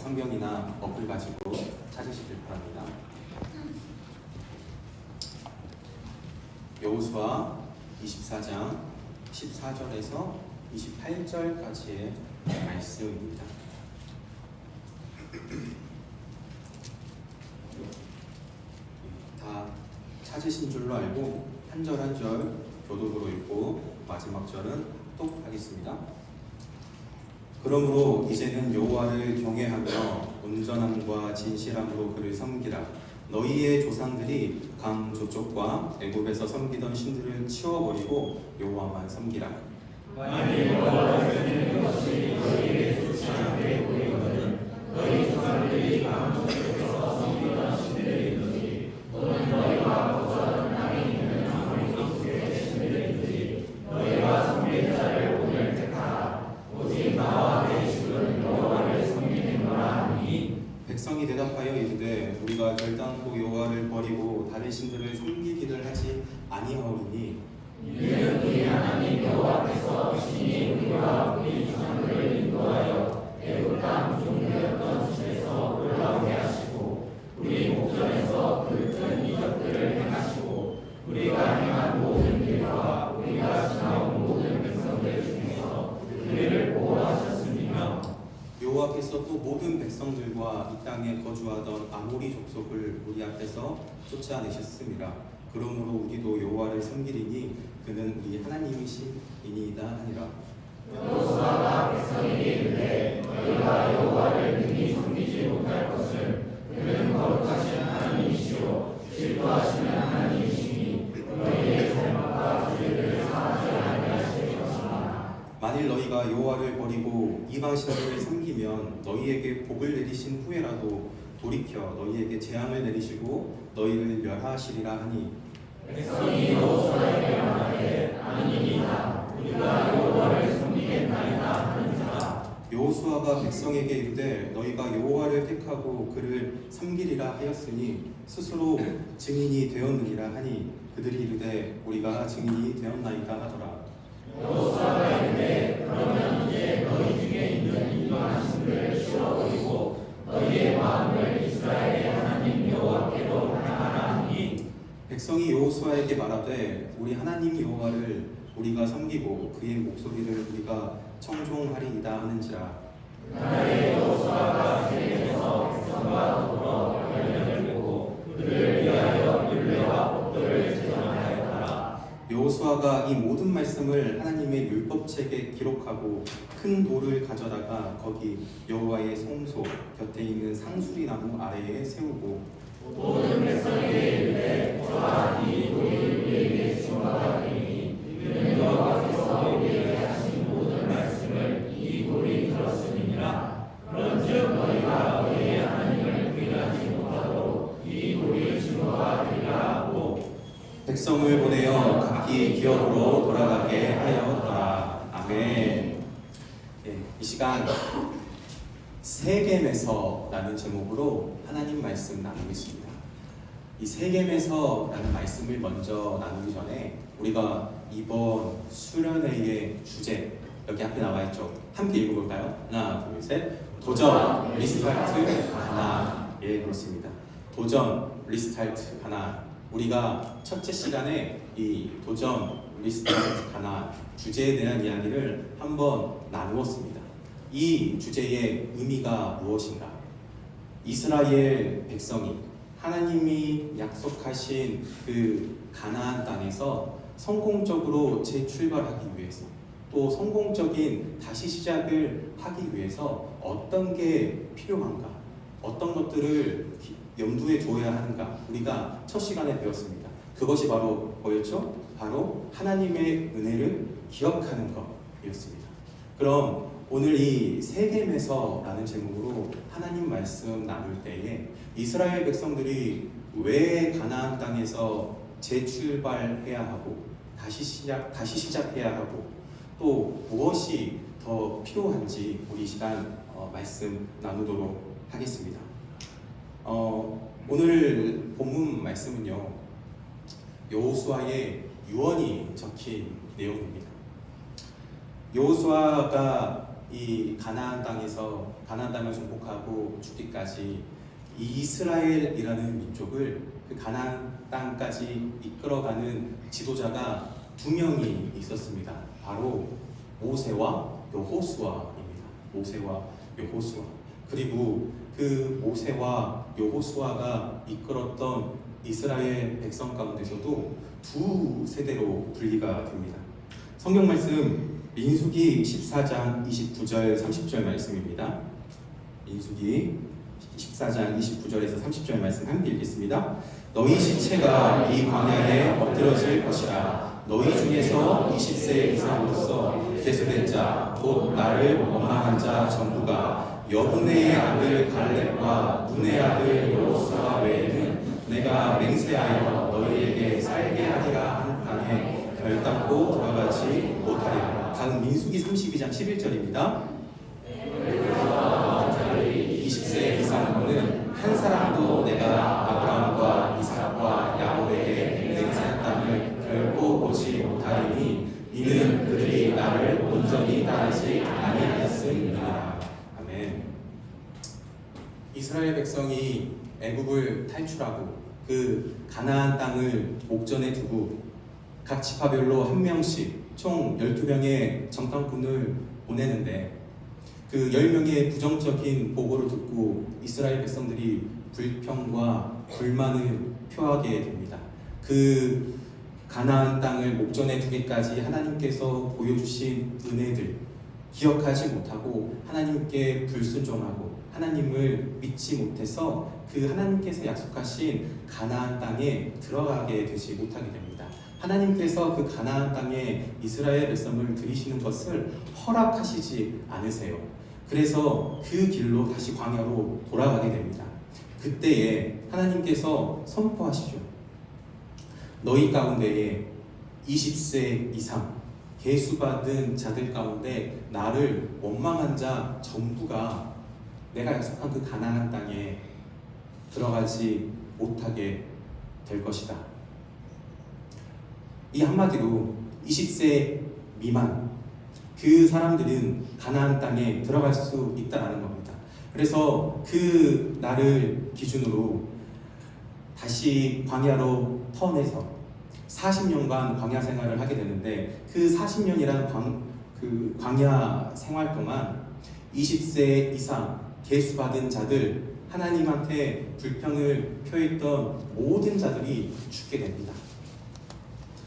성경이나 어플 가지고 찾으시길 바랍니다. 여호수아 24장 14절에서 28절까지의 말씀입니다. 다 찾으신 줄로 알고 한 절 한 절 교독으로 읽고 마지막 절은 합독하겠습니다. 그러므로 이제는 여호와를 경외하며 온전함과 진실함으로 그를 섬기라. 너희의 조상들이 강 저쪽과 애굽에서 섬기던 신들을 치워버리고 여호와만 섬기라. 만일 여호와를 섬기는 것이 너희에게 좋지 않게 보이거든 너희 조상들이 강 저쪽에서 섬기던 신들이든지 또는 너희가 거주하던 땅에 있는 아모리 족속의 신들이든지 너희가 섬길 자를 오늘 택하라. 오직 나와 내 집은 여호와를 섬기는거라 하니 백성이 대답하여 이르되 우리가 결단코 여호와를 버리고 다른 신들을 섬기기를 하지 아니하오리니 이는 우리 하나님 여호와께서 친히 우리와 우리 조상들을 인도하여 애굽 땅 종되었던 집에서 올라오게 하시고 우리 목전에서 그 큰 이적들을 행하시고 우리가 행한 모든 길과 우리가 지나온 모든 백성들 중에서 우리를 보호하셨으며 여호와께서 또 모든 백성들과 이 땅에 거주하던 아모리 족속을 우리 앞에서 쫓아내셨습니다. 그러므로 우리도 여호와를 섬기리니 그는 우리 하나님이시니이다 하니라. 여호수아가 백성에게 이르되 너희가 여호와를 능히 섬기지 못할 것은 그는 거룩하신 하나님이시오 질투하시는 하나님이시니 너희의 잘못과 죄를 사하지 아니하실 것이나 만일 너희가 여호와를 버리고 이방 신들을 섬기면 너희에게 복을 내리신 후에라도 돌이켜 너희에게 재앙을 내리시고 너희를 멸하시리라 하니 백성이 여호수아에게 말하되 아니니이다 우리가 여호와를 섬기겠나이다 하는지라. 여호수아가 백성에게 이르되 너희가 여호와를 택하고 그를 섬기리라 하였으니 스스로 증인이 되었느니라 하니 그들이 이르되 우리가 증인이 되었나이다 하더라. 여호수아가 이르되 그러면 이제 너희 중에 있는 이방한 신들을 치워버리고 너희의 마음을 이스라엘의 하나님 여호와께로 향하라 하니 백성이 여호수아에게 말하되 우리 하나님 여호와를 우리가 섬기고 그의 목소리를 우리가 청종하리이다 하는지라. 그날에 여호수아가 세겜에서 백성과 더불어 열매를 보고 그들을 위하여 율례와 법도를 제정하였더라. 여호수아가 이 모든 말씀을 하나님의 율법책에 기록하고 큰 돌을 가져다가 거기 여호와의 성소 곁에 있는 상수리 나무 아래에 세우고 모든 백성에게 이르되 보라 이 돌이 우리에게 증거가 되니 이는 여호와께서 우리에게 하신 모든 말씀을 이 돌이 들었음이니라. 그런즉 너희가 너희의 하나님을 부인하지 못하도록 이 돌이 증거가 되리라 하고 백성을 보내어 각기 기업으로 돌아가게 하였더라. 아멘. 이 시간 세겜에서라는 제목으로 하나님 말씀 나누겠습니다. 이 세겜에서라는 말씀을 먼저 나누기 전에 우리가 이번 수련회의 주제 여기 앞에 나와 있죠. 함께 읽어볼까요? 하나, 둘, 셋. 도전, 리스타트, 하나. 예, 그렇습니다. 도전, 리스타트, 하나. 우리가 첫째 시간에 이 도전, 리스타트, 하나 주제에 대한 이야기를 한번 나누었습니다. 이 주제의 의미가 무엇인가? 이스라엘 백성이 하나님이 약속하신 그 가나안 땅에서 성공적으로 재출발하기 위해서 또 성공적인 다시 시작을 하기 위해서 어떤 게 필요한가? 어떤 것들을 염두에 두어야 하는가? 우리가 첫 시간에 배웠습니다. 그것이 바로 뭐였죠? 바로 하나님의 은혜를 기억하는 것이었습니다. 그럼 오늘 이 세겜에서라는 제목으로 하나님 말씀 나눌 때에 이스라엘 백성들이 왜 가나안 땅에서 재출발해야 하고 다시 시작해야 하고 또 무엇이 더 필요한지 우리 이 시간 말씀 나누도록 하겠습니다. 오늘 본문 말씀은요 여호수아의 유언이 적힌 내용입니다. 여호수아가 이 가나안 땅을 정복하고 죽기까지 이 이스라엘이라는 민족을 그 가나안 땅까지 이끌어가는 지도자가 두 명이 있었습니다. 바로 모세와 여호수아입니다. 모세와 여호수아. 그리고 그 모세와 여호수아가 이끌었던 이스라엘 백성 가운데서도 두 세대로 분리가 됩니다. 성경 말씀 민수기 14장 29절 30절 말씀입니다. 민수기 14장 29절에서 30절 말씀 함께 읽겠습니다. 너희 시체가 이 광야에 엎드러질 것이라. 너희 중에서 20세 이상으로서 계수된 자 곧 나를 원망한 자 전부가 여분의 아들 갈렙과 눈의 아들 여호수아 외에는 내가 맹세하여 너희에게 살게 하리라 한 땅에 결단코 들어가지 못하리라. 다음 민수기 32장 11절입니다. 20세 이상으로는 한 사람도 내가 아브라함과 이삭과 야곱에게 맹세한 땅을 결코 보지 못하리니 이는 그들이 나를 온전히 따르지 아니하였음이니라. 아멘. 이스라엘 백성이 애굽을 탈출하고 그 가나안 땅을 목전에 두고 각 지파별로 한 명씩 총 12명의 정탐꾼을 보내는데 그 10명의 부정적인 보고를 듣고 이스라엘 백성들이 불평과 불만을 표하게 됩니다. 그 가나안 땅을 목전에 두기까지 하나님께서 보여주신 은혜들 기억하지 못하고 하나님께 불순종하고 하나님을 믿지 못해서 그 하나님께서 약속하신 가나안 땅에 들어가게 되지 못하게 됩니다. 하나님께서 그 가나안 땅에 이스라엘 백성을 들이시는 것을 허락하시지 않으세요. 그래서 그 길로 다시 광야로 돌아가게 됩니다. 그때에 하나님께서 선포하시죠. 너희 가운데에 20세 이상 계수받은 자들 가운데 나를 원망한 자 전부가 내가 약속한 그 가나안 땅에 들어가지 못하게 될 것이다. 이 한마디로 20세 미만 그 사람들은 가나안 땅에 들어갈 수 있다라는 겁니다. 그래서 그 날을 기준으로 다시 광야로 턴해서 40년간 광야 생활을 하게 되는데 그 40년이라는 광야 생활 동안 20세 이상 계수받은 자들, 하나님한테 불평을 표했던 모든 자들이 죽게 됩니다.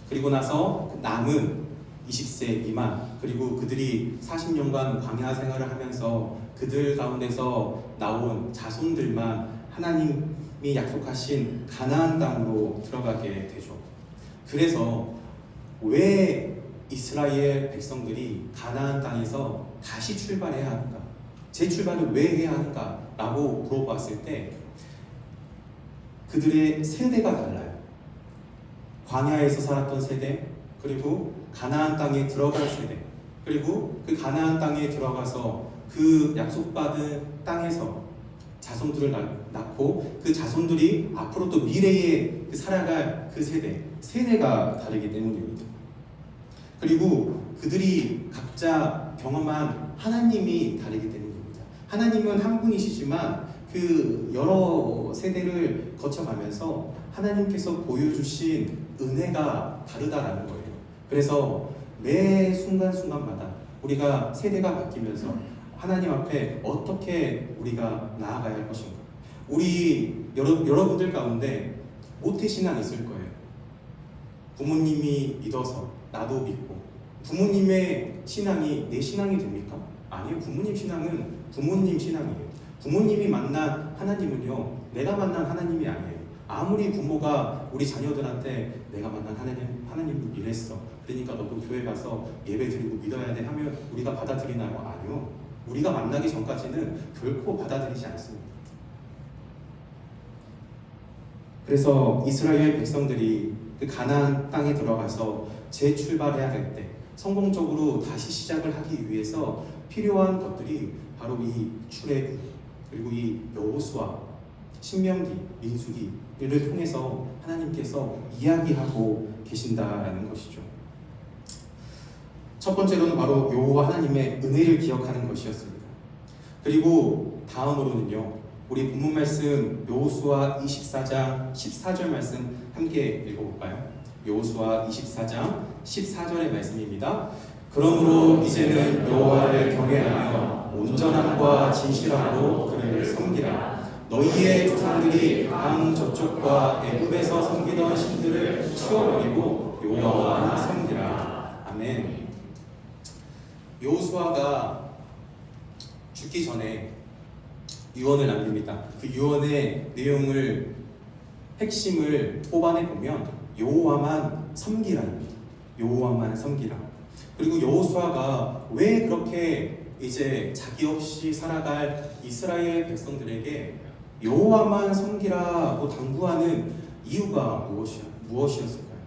그리고 나서 남은 20세 미만, 그리고 그들이 40년간 광야 생활을 하면서 그들 가운데서 나온 자손들만 하나님이 약속하신 가나안 땅으로 들어가게 되죠. 그래서 왜 이스라엘 백성들이 가나안 땅에서 다시 출발해야 하는가? 재출발을 왜 해야 하는가? 라고 물어봤을 때 그들의 세대가 달라요. 광야에서 살았던 세대, 그리고 가나안 땅에 들어갈 세대, 그리고 그 가나안 땅에 들어가서 그 약속받은 땅에서 자손들을 낳고 그 자손들이 앞으로 또 미래에 살아갈 그 세대가 다르기 때문입니다. 그리고 그들이 각자 경험한 하나님이 다르기 때문입니다. 하나님은 한 분이시지만 그 여러 세대를 거쳐가면서 하나님께서 보여주신 은혜가 다르다라는 거예요. 그래서 매 순간순간마다 우리가 세대가 바뀌면서 하나님 앞에 어떻게 우리가 나아가야 할 것인가. 우리 여러분들 가운데 모태신앙 있을 거예요. 부모님이 믿어서 나도 믿고. 부모님의 신앙이 내 신앙이 됩니까? 아니요. 부모님 신앙은 부모님 신앙이에요. 부모님이 만난 하나님은요, 내가 만난 하나님이 아니에요. 아무리 부모가 우리 자녀들한테 내가 만난 하나님은 이랬어, 그러니까 너도 교회 가서 예배 드리고 믿어야 돼 하면 우리가 받아들이나요? 아니요. 우리가 만나기 전까지는 결코 받아들이지 않습니다. 그래서 이스라엘 백성들이 그 가나안 땅에 들어가서 재출발해야 될 때, 성공적으로 다시 시작을 하기 위해서 필요한 것들이 바로 이 출애굽, 그리고 이 여호수아, 신명기, 민수기를 통해서 하나님께서 이야기하고 계신다라는 것이죠. 첫 번째로는 바로 여호와 하나님의 은혜를 기억하는 것이었습니다. 그리고 다음으로는요, 우리 본문 말씀 여호수아 24장 14절 말씀 함께 읽어볼까요? 여호수아 24장 14절의 말씀입니다. 그러므로 이제는 여호와를 경외하며 온전함과 진실함으로 그를 섬기라. 너희의 조상들이 강 저쪽과 애굽에서 섬기던 신들을 치워버리고 여호와만 섬기라. 아멘. 여호수아가 죽기 전에 유언을 남깁니다. 그 유언의 내용을 핵심을 뽑아내 보면 여호와만 섬기라입니다. 여호와만 섬기라. 그리고 여호수아가 왜 그렇게 이제 자기 없이 살아갈 이스라엘 백성들에게 여호와만 섬기라고 당부하는 이유가 무엇이었을까요?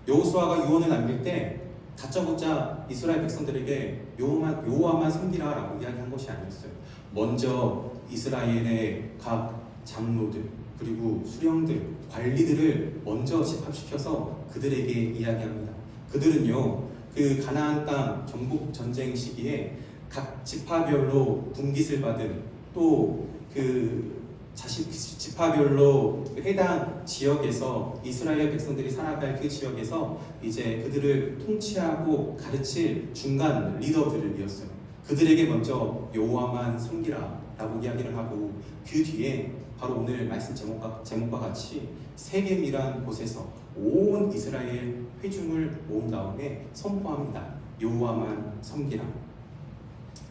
여호수아가 유언을 남길 때 다짜고짜 이스라엘 백성들에게 여호와만 섬기라라고 이야기한 것이 아니었어요. 먼저 이스라엘의 각 장로들 그리고 수령들, 관리들을 먼저 집합시켜서 그들에게 이야기합니다. 그들은요, 그 가나안 땅 정복 전쟁 시기에 각 지파별로 분깃을 받은 또 그 지파별로 해당 지역에서 이스라엘 백성들이 살아갈 그 지역에서 이제 그들을 통치하고 가르칠 중간 리더들이었어요. 그들에게 먼저 여호와만 섬기라라고 이야기를 하고 그 뒤에 바로 오늘 말씀 제목과 같이 세겜이란 곳에서 온 이스라엘 회중을 모은 다음에 선포합니다. 여호와만 섬기라.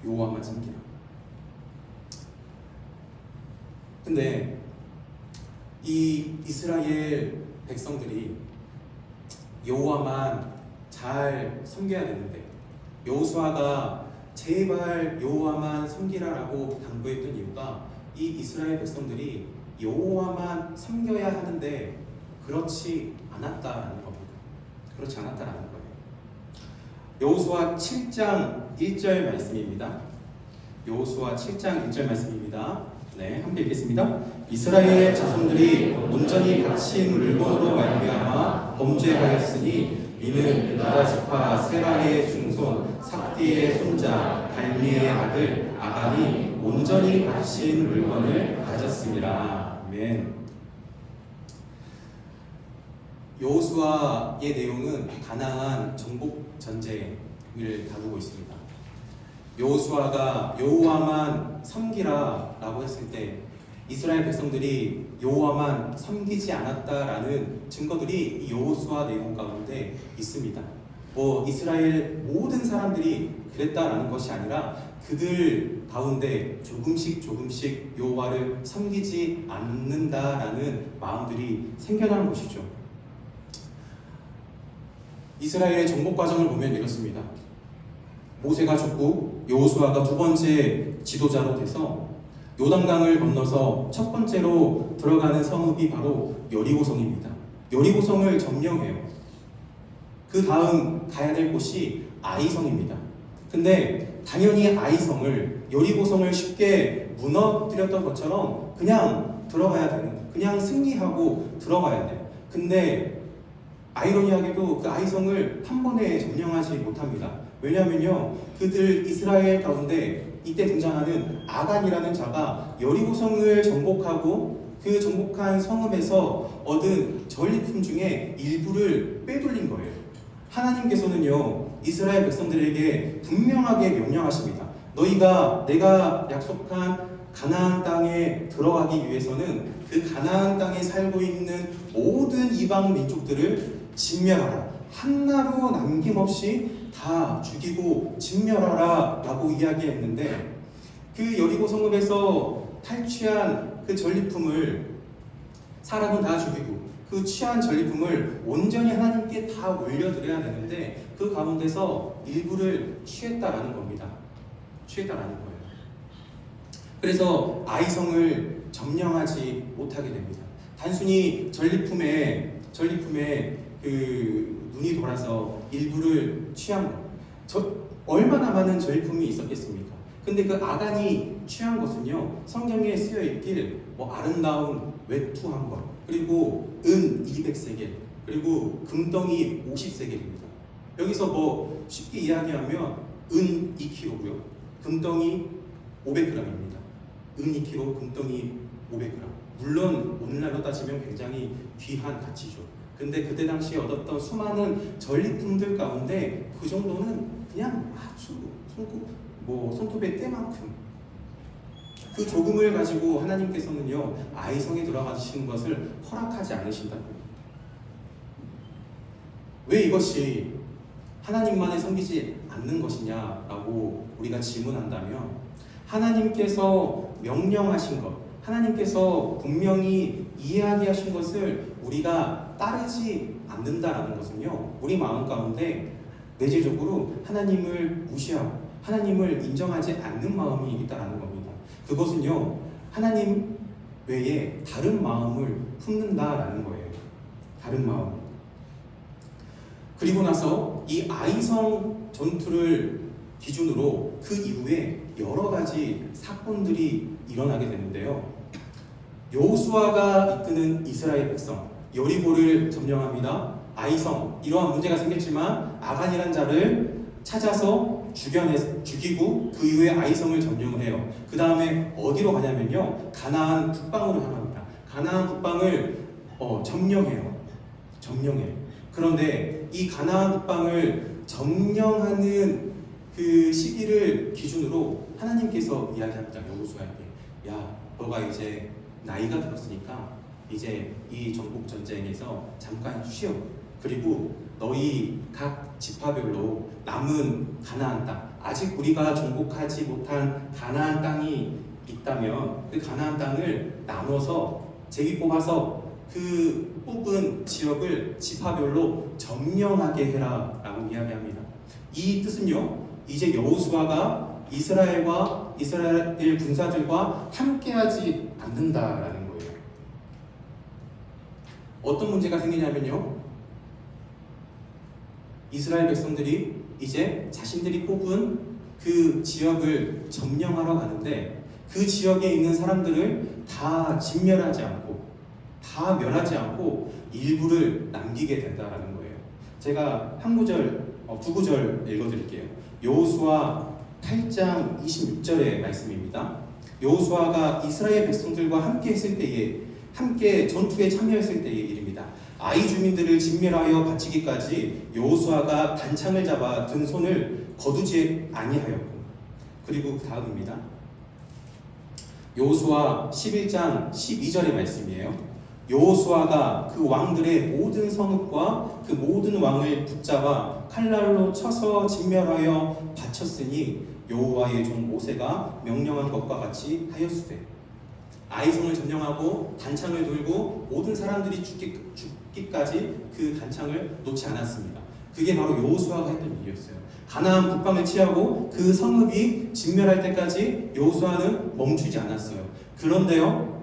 여호와만 섬기라. 근데 이 이스라엘 백성들이 여호와만 잘 섬겨야 되는데 여호수아가 제발 여호와만 섬기라라고 당부했던 이유가 이 이스라엘 백성들이 여호와만 섬겨야 하는데 그렇지 않았다라는 겁니다. 그렇지 않았다라는 거예요. 여호수아 7장 1절 말씀입니다. 여호수아 7장 1절 말씀입니다. 네, 함께 읽겠습니다. 이스라엘 자손들이 온전히 바친 물건으로 말미암아 범죄하였으니 이는 유다 지파 세라의 중손 삭디의 손자 달미의 아들 아간이 온전히 바친 물건을 가졌습니다. 아멘. 여호수아의 내용은 가나안 정복 전쟁을 다루고 있습니다. 여호수아가 여호와만 섬기라라고 했을 때 이스라엘 백성들이 여호와만 섬기지 않았다라는 증거들이 이 여호수아 내용 가운데 있습니다. 이스라엘 모든 사람들이 그랬다라는 것이 아니라 그들 가운데 조금씩 여호와를 섬기지 않는다라는 마음들이 생겨난 것이죠. 이스라엘의 정복 과정을 보면 이렇습니다. 모세가 죽고 여호수아가 두 번째 지도자로 돼서 요단강을 건너서 첫 번째로 들어가는 성읍이 바로 여리고성입니다. 여리고성을 점령해요. 그 다음 가야 될 곳이 아이성입니다. 근데 당연히 아이성을 여리고성을 쉽게 무너뜨렸던 것처럼 그냥 들어가야 되는, 그냥 승리하고 들어가야 돼요. 근데 아이러니하게도 그 아이성을 한 번에 점령하지 못합니다. 왜냐하면요, 그들 이스라엘 가운데 이때 등장하는 아간이라는 자가 여리고성을 정복하고 그 정복한 성읍에서 얻은 전리품 중에 일부를 빼돌린 거예요. 하나님께서는요, 이스라엘 백성들에게 분명하게 명령하십니다. 너희가 내가 약속한 가나안 땅에 들어가기 위해서는 그 가나안 땅에 살고 있는 모든 이방 민족들을 진멸하라. 하나도 남김없이 다 죽이고 진멸하라 라고 이야기했는데 그 여리고 성읍에서 탈취한 그 전리품을 사람은 다 죽이고 그 취한 전리품을 온전히 하나님께 다 올려드려야 되는데 그 가운데서 일부를 취했다라는 겁니다. 취했다라는 거예요. 그래서 아이성을 점령하지 못하게 됩니다. 단순히 전리품에 그 눈이 돌아서 일부를 취한 것. 얼마나 많은 전리품이 있었겠습니까? 근데 그 아간이 취한 것은요, 성경에 쓰여 있길 아름다운 외투 한 벌, 그리고 은 200세겔, 그리고 금덩이 50세겔입니다. 여기서 뭐 쉽게 이야기하면 은 2kg고요. 금덩이 500g입니다. 은 2kg, 금덩이 500g. 물론 오늘날로 따지면 굉장히 귀한 가치죠. 근데 그때 당시에 얻었던 수많은 전리품들 가운데 그 정도는 그냥 아주 손톱의 때만큼, 그 조금을 가지고 하나님께서는요 아이 성에 들어가시는 것을 허락하지 않으신다고요. 왜 이것이 하나님만을 섬기지 않는 것이냐라고 우리가 질문한다면, 하나님께서 명령하신 것, 하나님께서 분명히 이야기하신 것을 우리가 따르지 않는다라는 것은요, 우리 마음 가운데 내재적으로 하나님을 무시하고 하나님을 인정하지 않는 마음이 있다라는 겁니다. 그것은요, 하나님 외에 다른 마음을 품는다라는 거예요. 다른 마음. 그리고 나서 이 아이성 전투를 기준으로 그 이후에 여러 가지 사건들이 일어나게 되는데요. 여호수아가 이끄는 이스라엘 백성, 여리고를 점령합니다. 아이성, 이러한 문제가 생겼지만 아간이란 자를 찾아서 죽이고 그 이후에 아이성을 점령을 해요. 그 다음에 어디로 가냐면요, 가나안 북방으로 향합니다. 가나안 북방을 점령해요. 그런데 이 가나안 북방을 점령하는 그 시기를 기준으로 하나님께서 이야기합니다. 여호수아에게, 야, 너가 이제 나이가 들었으니까 이제 이 정복 전쟁에서 잠깐 쉬어. 그리고 너희 각 지파별로 남은 가나안 땅, 아직 우리가 정복하지 못한 가나안 땅이 있다면 그 가나안 땅을 나눠서 제비 뽑아서 그 뽑은 지역을 지파별로 점령하게 해라 라고 이야기합니다. 이 뜻은요, 이제 여호수아가 이스라엘 군사들과 함께하지 않는다라는 거예요. 어떤 문제가 생기냐면요, 이스라엘 백성들이 이제 자신들이 뽑은 그 지역을 점령하러 가는데 그 지역에 있는 사람들을 다 진멸하지 않고, 다 멸하지 않고 일부를 남기게 된다라는 거예요. 제가 한 구절, 두 구절 읽어드릴게요. 여호수아 8장 26절의 말씀입니다. 여호수아가 이스라엘 백성들과 함께 전투에 참여했을 때의 일입니다. 아이 주민들을 진멸하여 바치기까지 여호수아가 단창을 잡아 든 손을 거두지 아니하였고, 그리고 그 다음입니다. 여호수아 11장 12절의 말씀이에요. 여호수아가 그 왕들의 모든 성읍과 그 모든 왕을 붙잡아 칼날로 쳐서 진멸하여 바쳤으니 여호와의 종 모세가 명령한 것과 같이 하였으되. 아이성을 점령하고 단창을 들고 모든 사람들이 죽기까지 그 단창을 놓지 않았습니다. 그게 바로 여호수아가 했던 일이었어요. 가나안 북방을 취하고 그 성읍이 진멸할 때까지 여호수아는 멈추지 않았어요. 그런데요,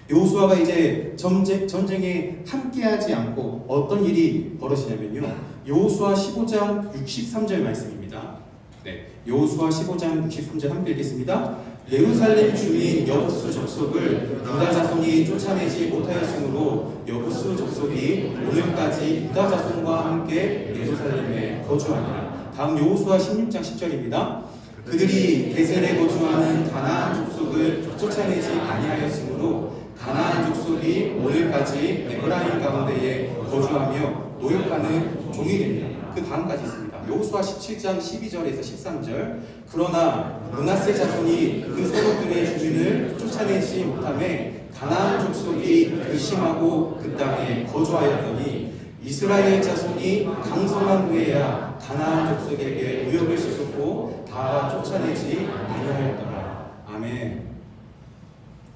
여호수아가 이제 전쟁에 함께하지 않고 어떤 일이 벌어지냐면요, 여호수아 15장 63절 말씀입니다. 네, 여호수아 15장 63절 함께 읽겠습니다. 예루살렘 주민 여부수 족속을 유다 자손이 쫓아내지 못하였으므로 여부수 족속이 오늘까지 유다 자손과 함께 예루살렘에 거주하니라. 다음 여호수아 16장 10절입니다. 그들이 베셀에 거주하는 가나안 족속을 쫓아내지 아니하였으므로 가나안 족속이 오늘까지 에브라임 가운데에 거주하며 노역하는 종이 됩니다. 그 다음까지 있습니다. 여호수아 17장 12절에서 13절. 그러나 므낫세 자손이 그 성읍들의 주민을 쫓아내지 못하매 가나안 족속이 근심하고 그 땅에 거주하였더니 이스라엘 자손이 강성한 후에야 가나안 족속에게 무역을 싣고 다 쫓아내지 아니하였더라. 아멘.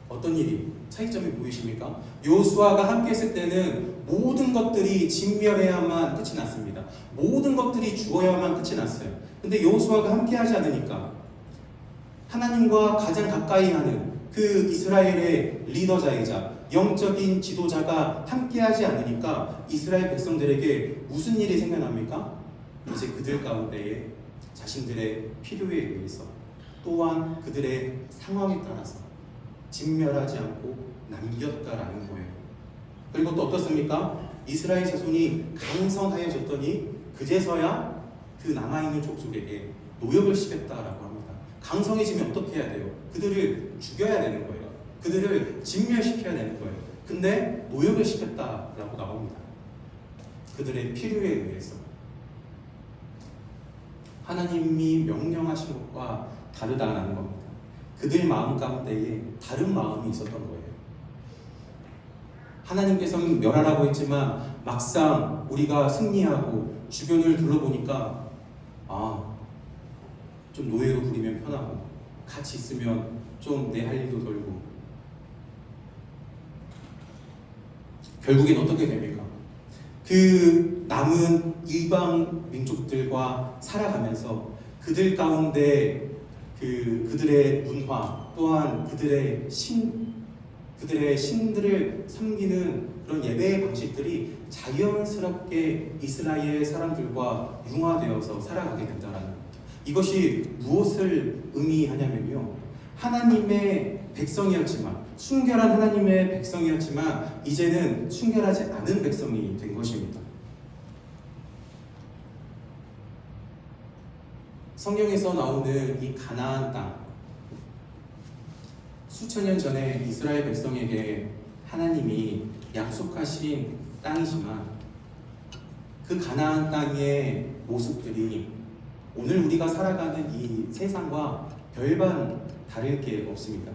어떤 일이 차이점이 보이십니까? 여호수아가 함께 했을 때는 모든 것들이 진멸해야만 끝이 났습니다. 모든 것들이 죽어야만 끝이 났어요. 근데 여호수아가 함께 하지 않으니까, 하나님과 가장 가까이 하는 그 이스라엘의 리더자이자 영적인 지도자가 함께 하지 않으니까 이스라엘 백성들에게 무슨 일이 생겨납니까? 이제 그들 가운데에 자신들의 필요에 의해서 또한 그들의 상황에 따라서 진멸하지 않고 남겼다라는 거예요. 그리고 또 어떻습니까? 이스라엘 자손이 강성하여졌더니 그제서야 그 남아있는 족속에게 노역을 시켰다라고 합니다. 강성해지면 어떻게 해야 돼요? 그들을 죽여야 되는 거예요. 그들을 진멸시켜야 되는 거예요. 근데 노역을 시켰다라고 나옵니다. 그들의 필요에 의해서. 하나님이 명령하신 것과 다르다는 겁니다. 그들 마음 가운데에 다른 마음이 있었던 거예요. 하나님께서는 멸하라고 했지만 막상 우리가 승리하고 주변을 둘러보니까 좀 노예로 부리면 편하고 같이 있으면 좀 내 할 일도 덜고 결국엔 어떻게 됩니까? 그 남은 이방 민족들과 살아가면서 그들 가운데 그들의 문화 또한 그들의 신들을 섬기는 그런 예배의 방식들이 자연스럽게 이스라엘 사람들과 융화되어서 살아가게 된다는 겁니다. 이것이 무엇을 의미하냐면요, 하나님의 백성이었지만, 순결한 하나님의 백성이었지만 이제는 순결하지 않은 백성이 된 것입니다. 성경에서 나오는 이 가나안 땅, 수천 년 전에 이스라엘 백성에게 하나님이 약속하신 땅이지만 그 가나안 땅의 모습들이 오늘 우리가 살아가는 이 세상과 별반 다를 게 없습니다.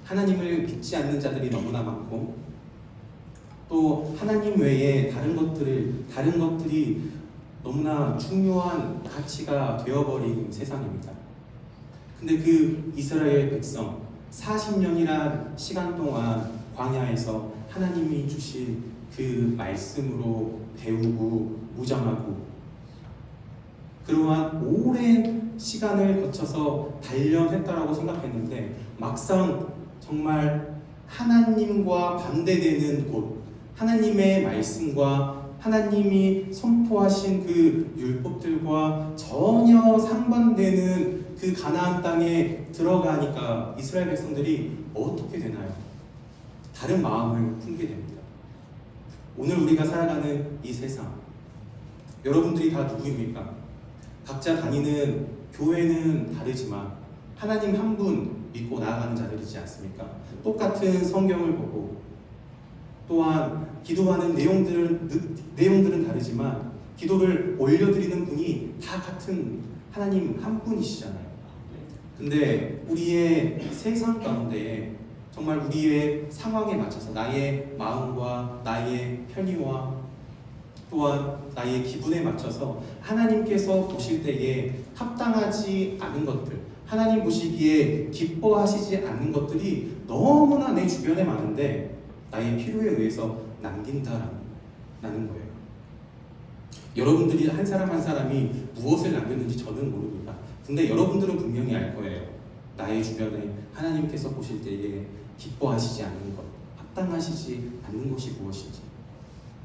하나님을 믿지 않는 자들이 너무나 많고 또 하나님 외에 다른 것들이 너무나 중요한 가치가 되어버린 세상입니다. 근데 그 이스라엘 백성 40년이란 시간 동안 광야에서 하나님이 주신 그 말씀으로 배우고 무장하고 그러한 오랜 시간을 거쳐서 단련했다라고 생각했는데 막상 정말 하나님과 반대되는 곳, 하나님의 말씀과 하나님이 선포하신 그 율법들과 전혀 상반되는 그 가나안 땅에 들어가니까 이스라엘 백성들이 어떻게 되나요? 다른 마음을 품게 됩니다. 오늘 우리가 살아가는 이 세상, 여러분들이 다 누구입니까? 각자 다니는 교회는 다르지만 하나님 한 분 믿고 나아가는 자들이지 않습니까? 똑같은 성경을 보고 또한 기도하는 내용들은 다르지만 기도를 올려드리는 분이 다 같은 하나님 한 분이시잖아요. 근데 우리의 세상 가운데 정말 우리의 상황에 맞춰서 나의 마음과 나의 편의와 또한 나의 기분에 맞춰서 하나님께서 보실 때에 합당하지 않은 것들, 하나님 보시기에 기뻐하시지 않는 것들이 너무나 내 주변에 많은데 나의 필요에 의해서 남긴다라는 거예요. 여러분들이 한 사람 한 사람이 무엇을 남겼는지 저는 모릅니다. 근데 여러분들은 분명히 알 거예요. 나의 주변에 하나님께서 보실 때에 기뻐하시지 않는 것, 합당하시지 않는 것이 무엇인지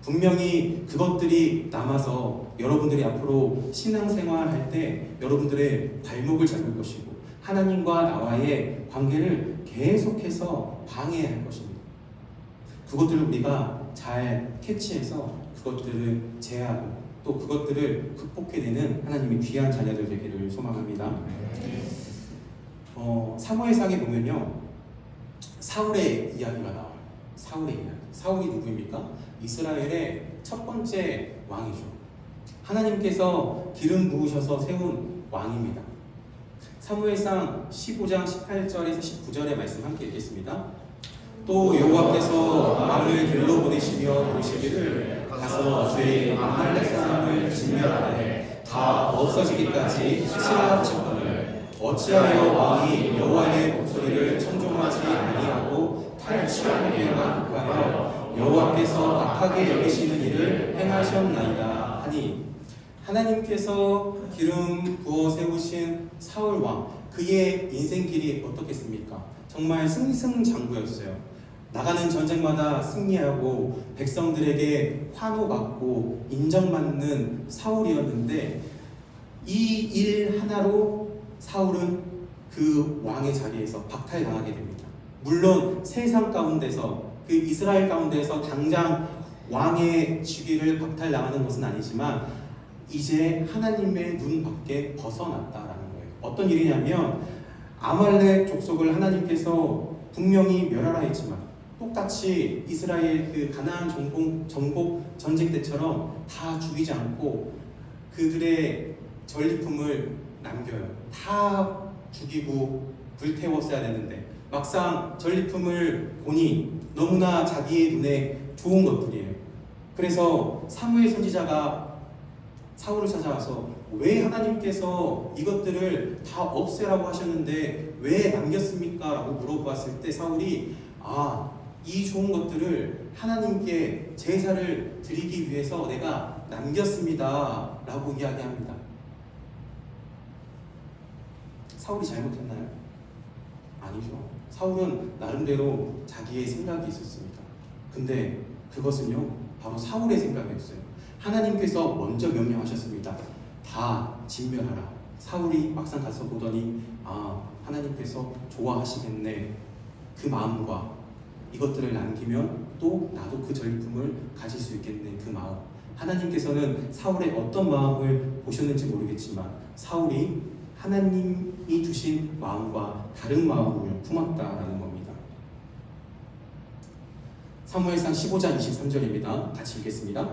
분명히 그것들이 남아서 여러분들이 앞으로 신앙생활 할 때 여러분들의 발목을 잡을 것이고 하나님과 나와의 관계를 계속해서 방해할 것입니다. 그것들을 우리가 잘 캐치해서 그것들을 제하고 또 그것들을 극복해내는 하나님의 귀한 자녀들 되기를 소망합니다. 사무엘상에 보면요, 사울의 이야기가 나와요. 사울의 이야기. 사울이 누구입니까? 이스라엘의 첫 번째 왕이죠. 하나님께서 기름 부으셔서 세운 왕입니다. 사무엘상 15장 18절에서 19절의 말씀 함께 읽겠습니다. 또 여호와께서 왕을 길로 보내시며 이르시기를 가서 죄인 아말렉 사람을 진멸하되 다 없어지기까지 치라 쳤거늘 어찌하여 왕이 여호와의 목소리를 청종하지 아니하고 탈취하기에만 급하여 여호와께서 악하게 여기시는 일을 행하셨나이다 하니, 하나님께서 기름 부어 세우신 사울 왕, 그의 인생길이 어떻겠습니까? 정말 승승장구였어요. 나가는 전쟁마다 승리하고 백성들에게 환호받고 인정받는 사울이었는데 이 일 하나로 사울은 그 왕의 자리에서 박탈당하게 됩니다. 물론 세상 가운데서 그 이스라엘 가운데서 당장 왕의 직위를 박탈당하는 것은 아니지만 이제 하나님의 눈 밖에 벗어났다라는 거예요. 어떤 일이냐면 아말렉 족속을 하나님께서 분명히 멸하라 했지만 똑같이 이스라엘 그 가나안 정복 전쟁 때처럼 다 죽이지 않고 그들의 전리품을 남겨요. 다 죽이고 불태웠어야 되는데 막상 전리품을 보니 너무나 자기의 눈에 좋은 것들이에요. 그래서 사무엘 선지자가 사울을 찾아와서 왜 하나님께서 이것들을 다 없애라고 하셨는데 왜 남겼습니까? 라고 물어보았을 때 사울이 이 좋은 것들을 하나님께 제사를 드리기 위해서 내가 남겼습니다 라고 이야기합니다. 사울이 잘못했나요? 아니죠. 사울은 나름대로 자기의 생각이 있었습니다. 근데 그것은요 바로 사울의 생각이었어요. 하나님께서 먼저 명령하셨습니다. 다 진멸하라. 사울이 막상 가서 보더니 하나님께서 좋아하시겠네. 그 마음과 이것들을 남기면 또 나도 그 전리품을 가질 수 있겠네. 그 마음. 하나님께서는 사울의 어떤 마음을 보셨는지 모르겠지만 사울이 하나님이 주신 마음과 다른 마음을 품었다라는 겁니다. 사무엘상 15장 23절입니다. 같이 읽겠습니다.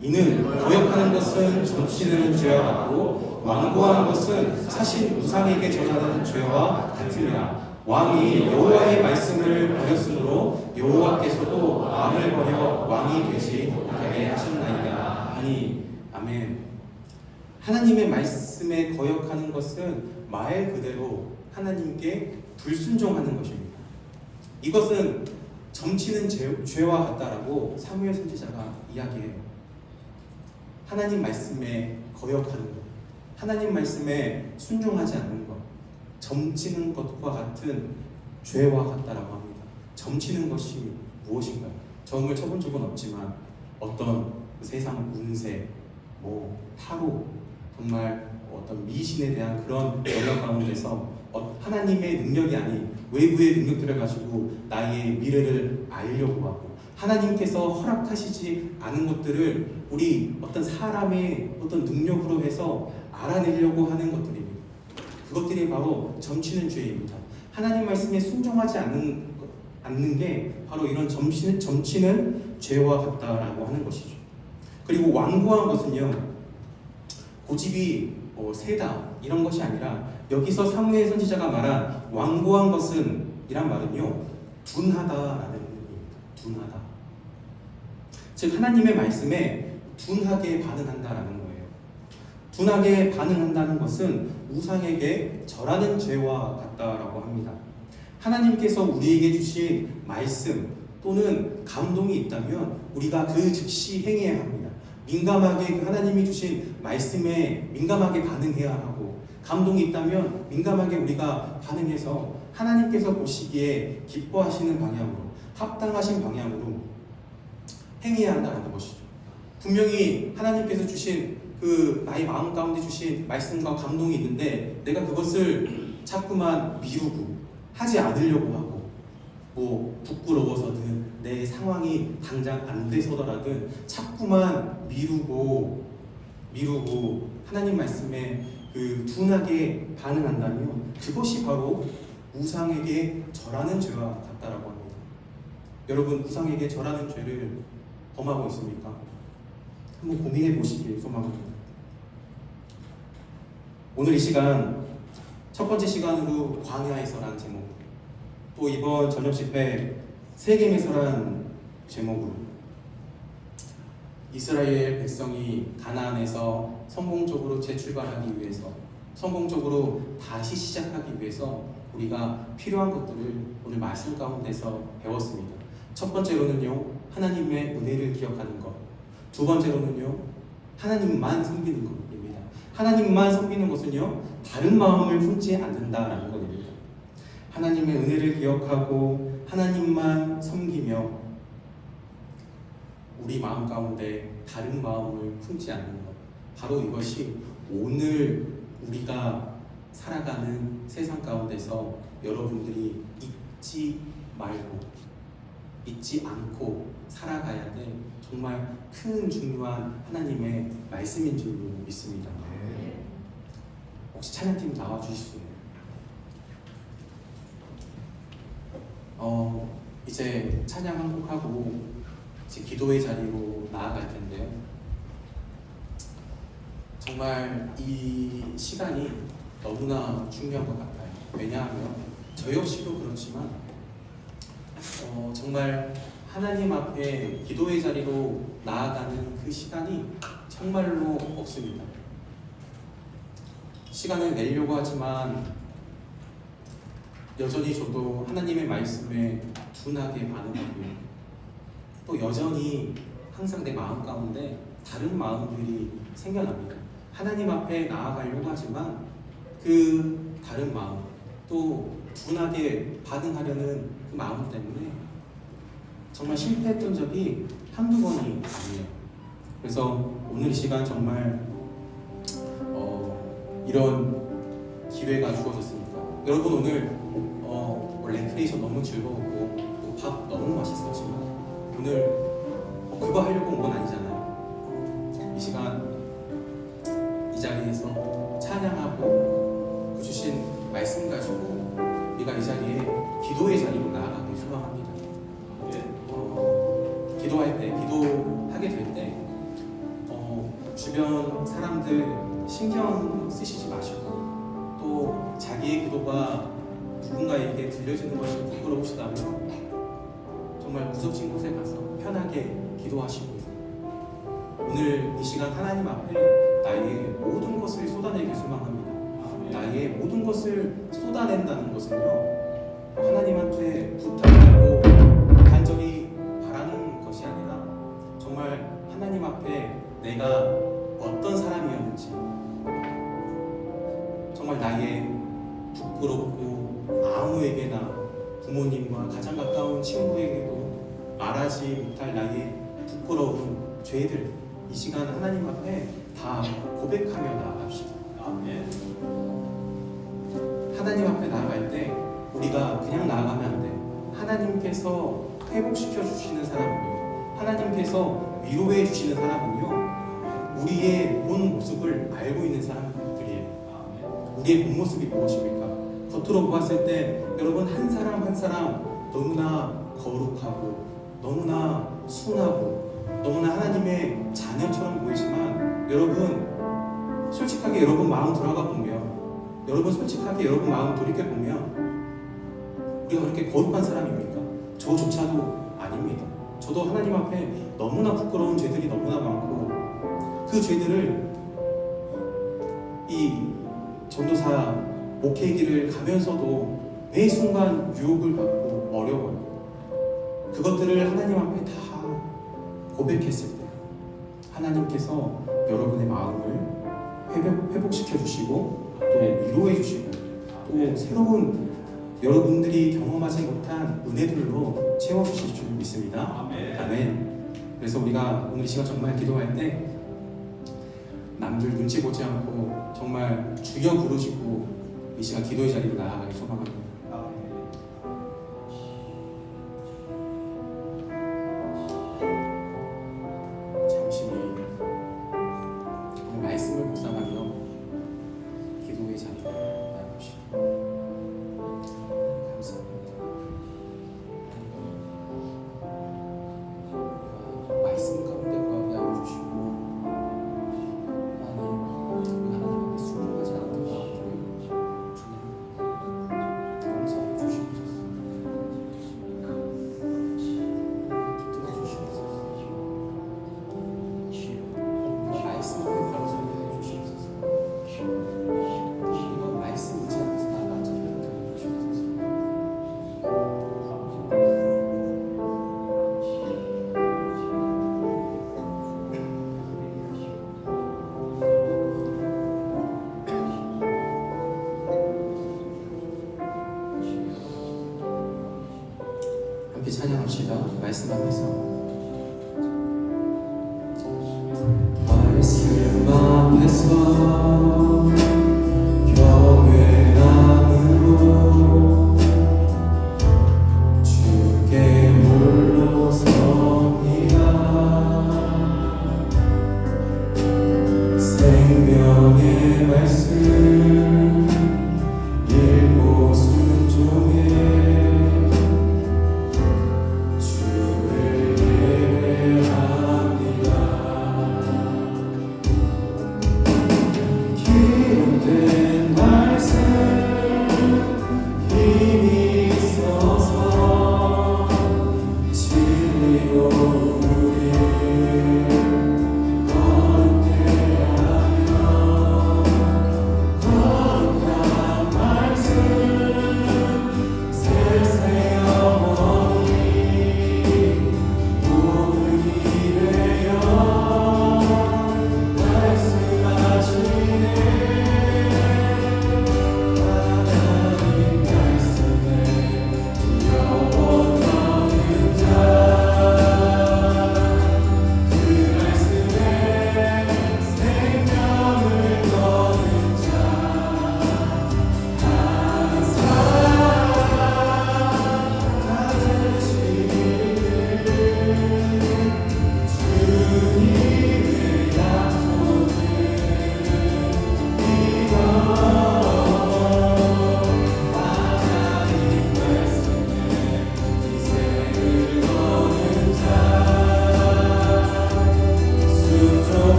이는 거역하는 것은 점치는 죄와 같고 완고한 것은 사실 우상에게 전하는 죄와 같으니라. 왕이 여호와의 말씀을 버렸으므로 여호와께서도 왕을 버려 왕이 되지 못하게 하셨나이다. 아니, 아멘. 하나님의 말씀에 거역하는 것은 말 그대로 하나님께 불순종하는 것입니다. 이것은 점치는 죄와 같다라고 사무엘 선지자가 이야기해요. 하나님 말씀에 거역하는 것, 하나님 말씀에 순종하지 않는 것, 점치는 것과 같은 죄와 같다라고 합니다. 점치는 것이 무엇인가요? 점을 쳐본 적은 없지만 어떤 세상 운세, 타로, 정말 어떤 미신에 대한 그런 영역 가운데서 하나님의 능력이 아닌 외부의 능력들을 가지고 나의 미래를 알려고 하고 하나님께서 허락하시지 않은 것들을 우리 어떤 사람의 어떤 능력으로 해서 알아내려고 하는 것들입니다. 그것들이 바로 점치는 죄입니다. 하나님 말씀에 순종하지 않는 게 바로 이런 점치는 죄와 같다라고 하는 것이죠. 그리고 완고한 것은요, 고집이 세다 이런 것이 아니라 여기서 사무엘 선지자가 말한 완고한 것은 이란 말은요, 둔하다라는 의미입니다. 둔하다. 즉 하나님의 말씀에 둔하게 반응한다라는 거예요. 둔하게 반응한다는 것은 우상에게 절하는 죄와 같다라고 합니다. 하나님께서 우리에게 주신 말씀 또는 감동이 있다면 우리가 그 즉시 행해야 합니다. 민감하게 하나님이 주신 말씀에 민감하게 반응해야 하고, 감동이 있다면 민감하게 우리가 반응해서 하나님께서 보시기에 기뻐하시는 방향으로, 합당하신 방향으로 행해야 한다는 것이죠. 분명히 하나님께서 주신 그 나의 마음 가운데 주신 말씀과 감동이 있는데 내가 그것을 자꾸만 미루고 하지 않으려고 하고, 부끄러워서든 내 상황이 당장 안 돼서더라든 자꾸만 미루고 하나님 말씀에 그 둔하게 반응한다면 그것이 바로 우상에게 절하는 죄와 같다라고 합니다. 여러분, 우상에게 절하는 죄를 범하고 있습니까? 한번 고민해 보시길 소망합니다. 오늘 이 시간 첫 번째 시간으로 광야에서란 제목, 또 이번 저녁 집회 세겜에서란 제목으로 이스라엘 백성이 가나안에서 성공적으로 재출발하기 위해서, 성공적으로 다시 시작하기 위해서 우리가 필요한 것들을 오늘 말씀 가운데서 배웠습니다. 첫 번째로는요, 하나님의 은혜를 기억하는 것. 두 번째로는요, 하나님만 섬기는 것입니다. 하나님만 섬기는 것은요, 다른 마음을 품지 않는다라는 것입니다. 하나님의 은혜를 기억하고 하나님만 섬기며 우리 마음 가운데 다른 마음을 품지 않는 것, 바로 이것이 오늘 우리가 살아가는 세상 가운데서 여러분들이 잊지 잊지 않고 살아가야 될 정말 큰 중요한 하나님의 말씀인 줄로 믿습니다. 혹시 찬양팀 나와주실 수 있나요? 이제 찬양 한 곡 하고 이제 기도의 자리로 나아갈 텐데요. 정말 이 시간이 너무나 중요한 것 같아요. 왜냐하면 저 역시도 그렇지만 정말 하나님 앞에 기도의 자리로 나아가는 그 시간이 정말로 없습니다. 시간을 내려고 하지만 여전히 저도 하나님의 말씀에 둔하게 반응하고요. 또 여전히 항상 내 마음 가운데 다른 마음들이 생겨납니다. 하나님 앞에 나아가려고 하지만 그 다른 마음, 또 둔하게 반응하려는 그 마음 때문에 정말 실패했던 적이 한두 번이 아니에요. 그래서 오늘 이 시간 정말 이런 기회가 주어졌으니까 여러분 오늘 레크레이션 너무 즐거웠고 또 밥 너무 맛있었지만 오늘 그거 하려고 온 건 아니잖아요. 이 시간 이 자리에서 찬양하고 그 주신 말씀 가지고 우리가 이 자리에 기도의 자리로 나아가길 소망합니다. 기도할 때, 기도하게 될 때 주변 사람들 신경 쓰시지 마시고 또 자기의 기도가 누군가에게 들려지는 것이 부끄러우시다면 정말 무석진 곳에 가서 편하게 기도하시고요. 오늘 이 시간 하나님 앞에 나의 모든 것을 쏟아내길 소망합니다. 나의 모든 것을 쏟아낸다는 것은요, 하나님한테 부탁하고 간절히 바라는 것이 아니라 정말 하나님 앞에 내가 어떤 사람이었는지, 정말 나의 부끄럽고 아무에게나 부모님과 가장 가까운 친구에게도 말하지 못할 나의 부끄러운 죄들, 이 시간 하나님 앞에 다 고백하며 나아갑시다. 하나님 앞에 나아갈 때 우리가 그냥 나아가면 안 돼요. 하나님께서 회복시켜 주시는 사람은요, 하나님께서 위로해 주시는 사람은요, 우리의 본 모습을 알고 있는 사람들이에요. 우리의 본 모습이 무엇입니까? 겉으로 보았을 때 여러분 한 사람 한 사람 너무나 거룩하고 너무나 순하고 너무나 하나님의 자녀처럼 보이지만 여러분 솔직하게 여러분 마음 들어가 보면, 여러분 솔직하게 여러분 마음 돌이켜 보면 우리가 그렇게 거룩한 사람입니까? 저조차도 아닙니다. 저도 하나님 앞에 너무나 부끄러운 죄들이 너무나 많고 그 죄들을 이 전도사 목회의 길을 가면서도 매 순간 유혹을 받고 어려워요. 그것들을 하나님 앞에 다 고백했을 때 하나님께서 여러분의 마음을 회복시켜 주시고 또 위로해 주시고 또 새로운 여러분들이 경험하지 못한 은혜들로 채워주실 줄 믿습니다. 아멘. 그래서 우리가 오늘 이 시간 정말 기도할 때 남들 눈치 보지 않고 정말 주여 부르시고 이 시간 기도의 자리로 나아가길 소망합니다. 잠시 오늘 말씀을 묵상하며 기도의 자리로 나아갑시다. 감사합니다. 말씀 가운데 거하게 하여 주시고 하나님 앞에 순종하지 않는 마음으로 용서해 주시옵소서. 붙들어 주시옵소서. 말씀 앞에 겸손히 해 주시옵소서. 이거 말씀 의지 앞에서 나아가지 않게 해 주시옵소서. 함께 찬양합시다. 말씀 앞에서. 말씀 앞에서 경외함으로 주께 홀로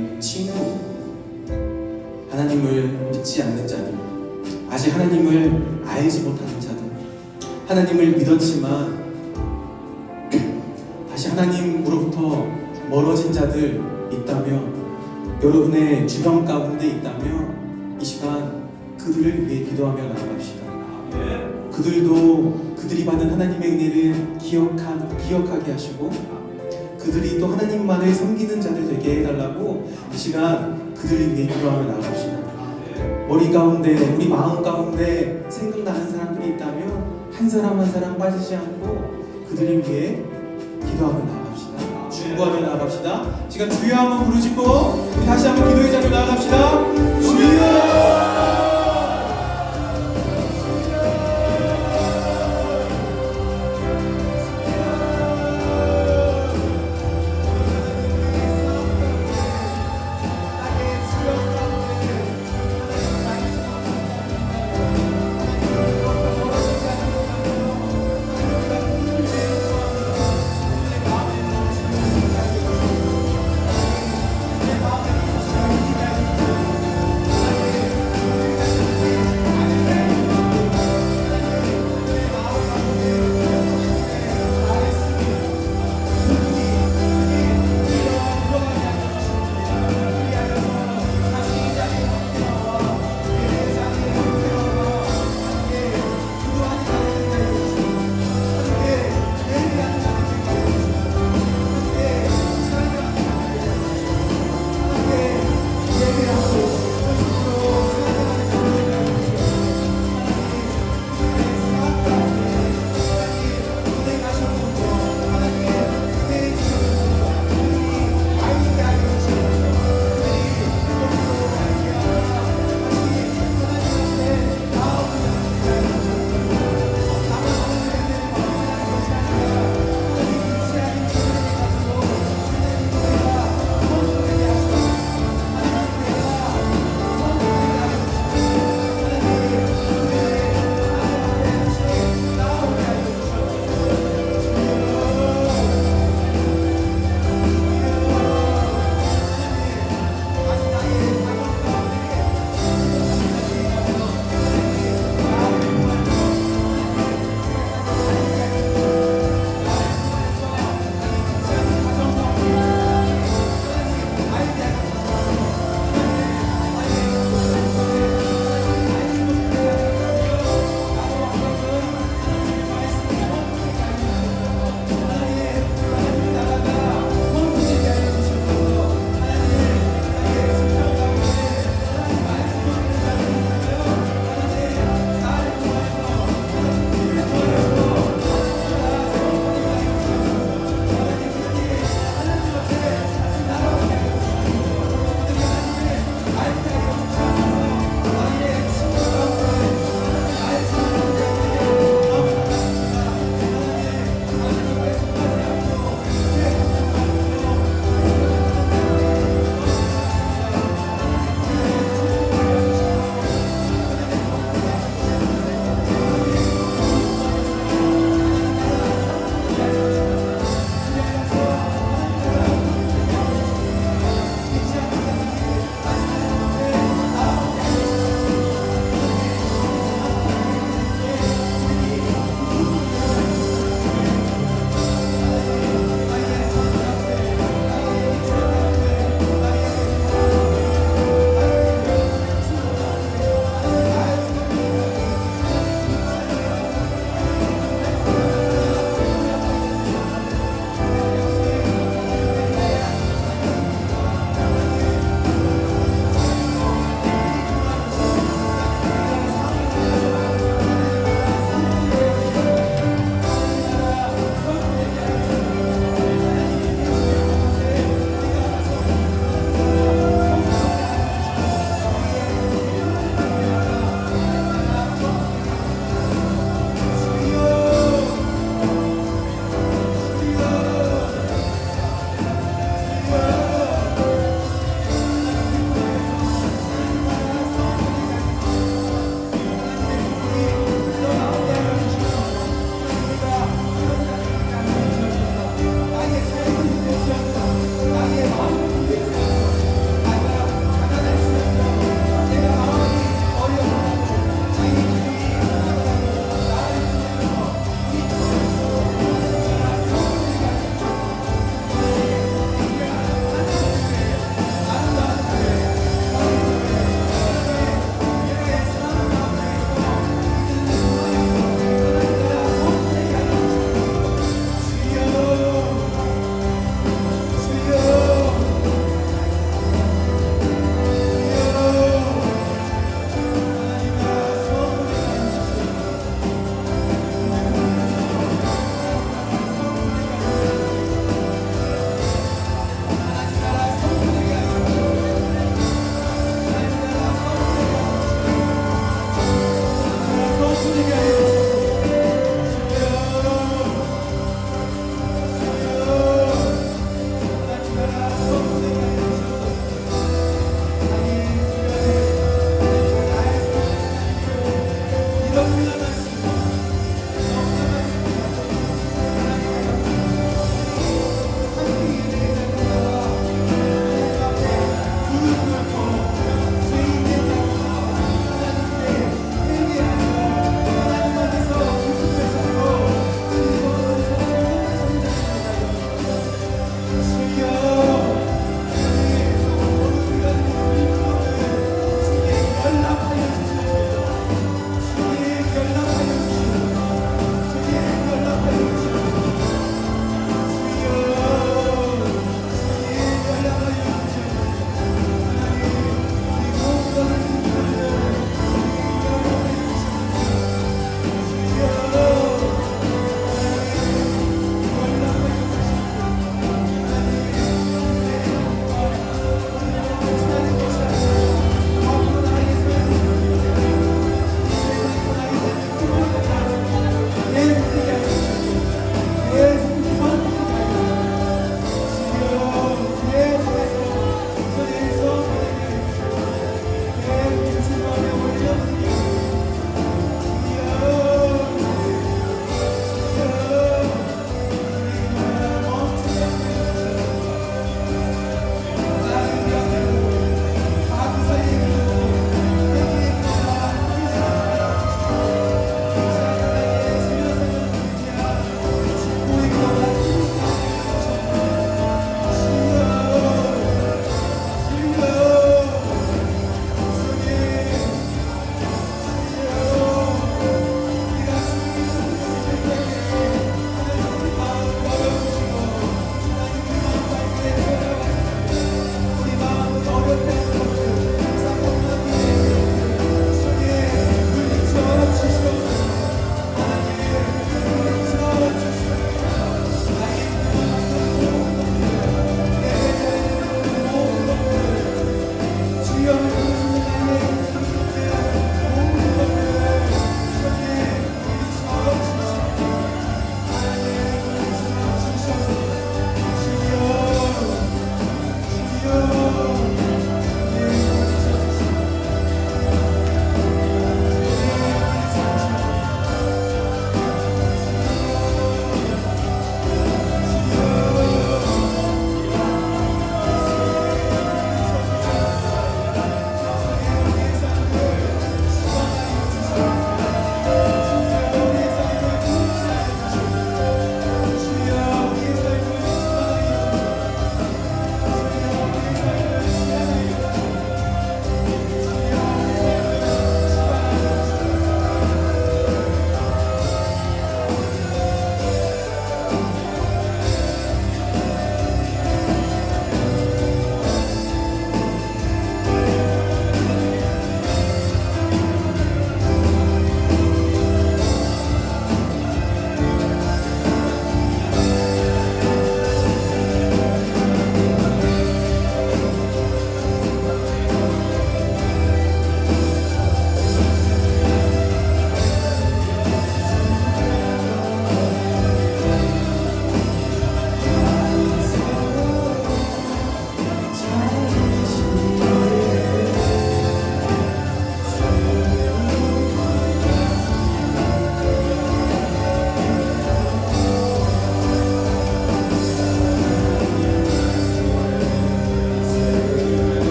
나의 친구, 하나님을 믿지 않는 자들, 아직 하나님을 알지 못하는 자들, 하나님을 믿었지만 다시 하나님으로부터 멀어진 자들 있다면, 여러분의 주변 가운데 있다면 이 시간 그들을 위해 기도하며 나아갑시다. 그들이 받은 하나님의 은혜를 기억하게 하시고, 그들이 또 하나님만을 섬기는 자들 되게 해달라고 이 시간 그들을 위해 기도하며 나아갑시다. 머리 가운데, 우리 마음 가운데 생각나는 사람들이 있다면 한 사람 한 사람 빠지지 않고 그들을 위해 기도하며 나아갑시다. 중보하며 나아갑시다. 시간 주여 한번 부르짖고 우리 다시 한번 기도의 자리로 나아갑시다. 주여!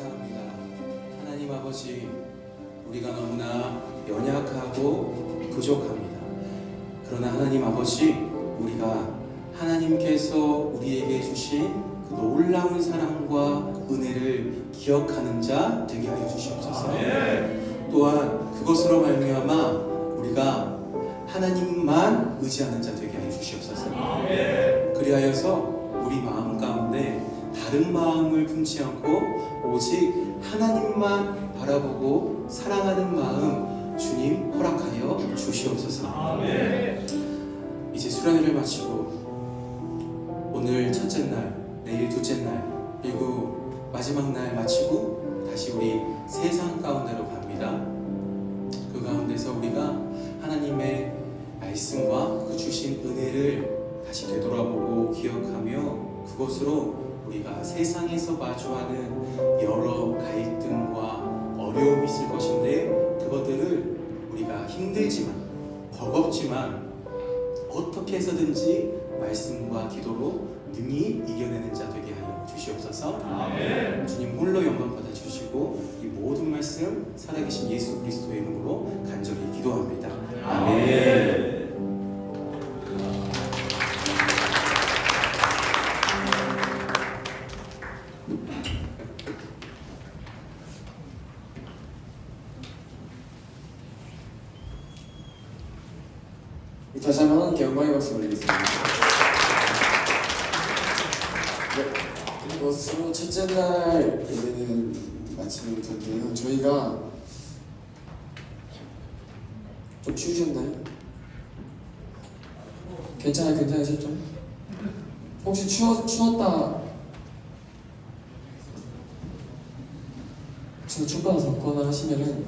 감사합니다. 하나님 아버지, 우리가 너무나 연약하고 부족합니다. 그러나 하나님 아버지, 우리가 하나님께서 우리에게 주신 그 놀라운 사랑과 은혜를 기억하는 자 되게 하여 주시옵소서. 또한 그것으로 말미암아 우리가 하나님만 의지하는 자 되게 하여 주시옵소서. 그리하여서 우리 마음 가운데 다른 마음을 품지 않고 오직 하나님만 바라보고 사랑하는 마음 주님 허락하여 주시옵소서. 이제 수련회를 마치고 오늘 첫째 날, 내일 둘째 날, 그리고 마지막 날 마치고 다시 우리 세상 가운데로 갑니다. 그 가운데서 우리가 하나님의 말씀과 그 주신 은혜를 다시 되돌아보고 기억하며 그것으로 우리가 세상에서 마주하는 여러 갈등과 어려움이 있을 것인데 그것들을 우리가 힘들지만 버겁지만 어떻게 해서든지 말씀과 기도로 능히 이겨내는 자 되게 하여 주시옵소서. 주님 홀로 영광 받아 주시고 이 모든 말씀 살아계신 예수 그리스도의 이름으로 간절히 기도합니다. 아멘. 다시 한번 함께 영광의 박수 올리겠습니다. 네, 이것으로 첫째 날 예배는 마치는 텐데요. 저희가 좀 추우셨나요? 괜찮으셨죠? 혹시 추웠다 춥거나 덥거나 하시면은